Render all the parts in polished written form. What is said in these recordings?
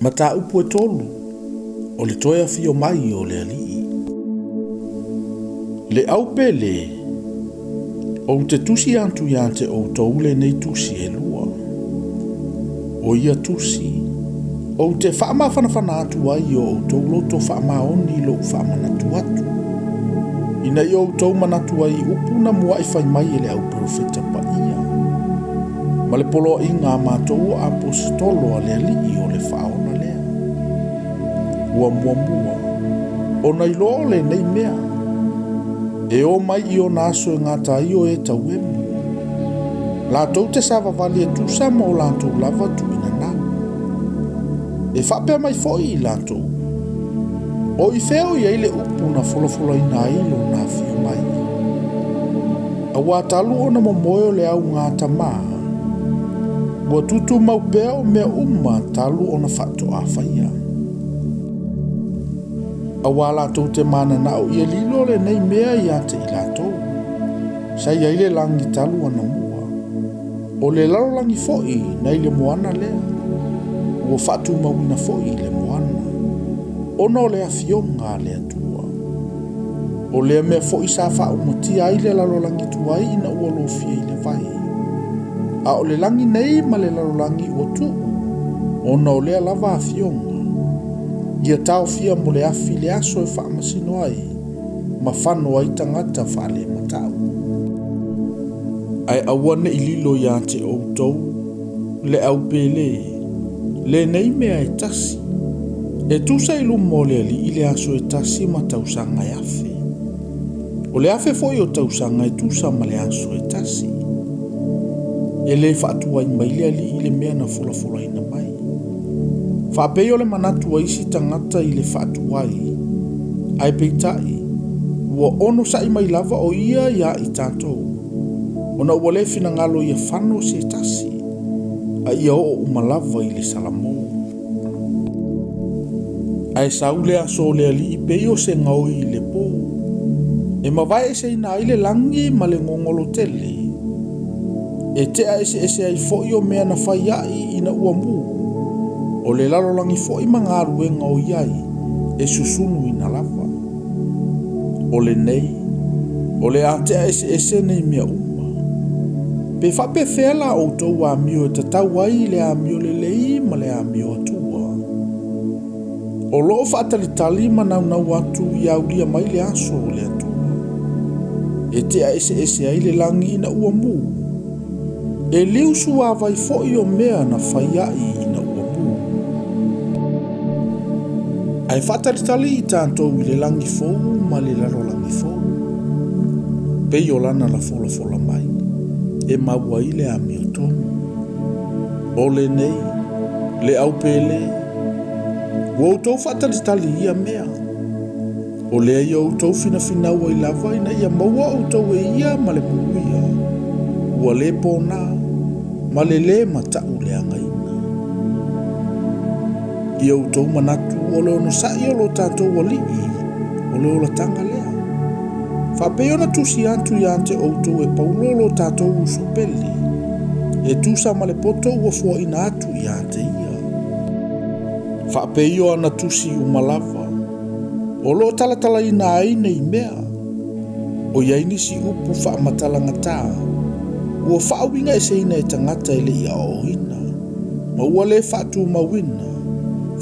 Mata upu e tolu, o le toia fio mai o le alii. Le au pele, o te tusi antu ia te o toule nei tusi e lua. O ia tusi, o te whaama whanawhana atu ai o toulo to whaama oni lo whaama natu atu. Ina i o tau manatu ai upuna mua i whai mai ele au profeta pa ia. Ma le polo i ngā mātou apostolo a le alii o le whaona lea. Ua mua, o nei loa le nei mea. E o mai i o naso e ngata i o e tau emu. Lātou te sawa vali e tusa mo lātou lava tu ina nau. E whapea mai foi i lātou. O i feo i eile upu na folofola i nā ilo nā fio mai. A wātalu o na momoyo le au ngāta maa. Ua tutu mau peo mea talu o na whato a whaia. A wā lātou te mana nao i lilo le nei mea i ate i lātou. Sai eile langi talu ana mua. O le lalo langi foi na ile moana lea. Ua whatu mawina foi le moana. Ono le afionga le atua. O le mea foi sa wha umatia i le lalo langi tuai ina ua lofia i le vai. A o le langi nei ma le lalo langi ua tu. Ono o lea lava afionga. Ia tau fia mo le afi le aso e wha masino ai. Ma whano ai tangata wha le matau. Ai awane i lilo ia te outou. Le au pele. Le nei mea e tasi. E tusa ilu mole li i le aso e tasi ma tausanga e afe. O le afe foi o tausanga e tusa ma le aso e tasi. E le whaatua i maile li i le mea na fula ina mai. Whapeo le manatua isi tangata i le whaatua i. Ai peitai, ua ono sa i mai lava o ia i tātou. Ona ua le fina ngalo i a whano se tasi. A ia o umalava i le salamou. Ai saule aso le ali i peio se ngau i le po. E mawai se ina ile langi ma le ngongolo tele. E te a ese ai foi o mea na whai ai ina ua mu. O le lalo langi foi mangaru e ngau iai e susunu ina lava. O le nei, o le ate a ese nei mea uma. Pe whape whela o tau a mio e tatau ai le a mio le lei ma le a mio atua. O loo whaatalitali ma nau atu i aulia mai le aso o le atua. E te a ese ai le langi ina ua mu. E liu sua vai foi o mea na whai ai ina ua mu. Ai whaatalitali i tātou i le langi fou ma le laro langi fou. Pei o lana la fola mai. E maua i le a mio tonu. O le nei, le au pele. Ua o tau whaatalitali ia mea. O lea ia o tau fina ua i lava ina ia maua o tau e ia ma le muia. Ua le pōna, ma le matau le angaina. Ia o tau manatu o le ono sai o lo tātou alii, o le ola tanga lea. Whapeo na tusi antu i ante o tau e paulo lo tātou usopele. E tusa ma le poto ua fua ina atu i ante ia. Whapeio ana tusi umalava. O lo talatala ina aina i mea. O iaini si upu whaamatala ngata. Ua whaawinga e se ina e tangata ele i ao ina. Ma ua le whaatu mawina.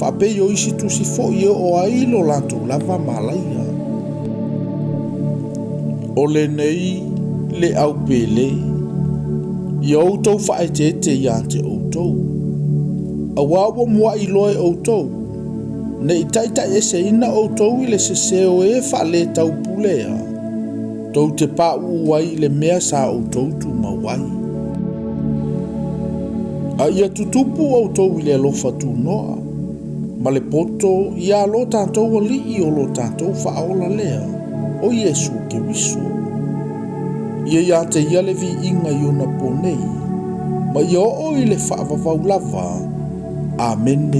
Whapeio isi tusi fo i o ailo lanto lava malaia. O le nei le au pele. I outou whaetete i ante outou. A wawa mua i loe outou. Ne i taita e se ina outou i le seseo e whale tau pulea. Tou te pā uai le mea sa outou tu mawai. A ia tutupu outou i le alofa tu noa. Ma le poto i a lo tātou ali i o lo tātou whaola lea. O Iesu ke wiso. Ia te ia le vi inga i ona ponei. Ma i o i le whaavavau lava. Amen.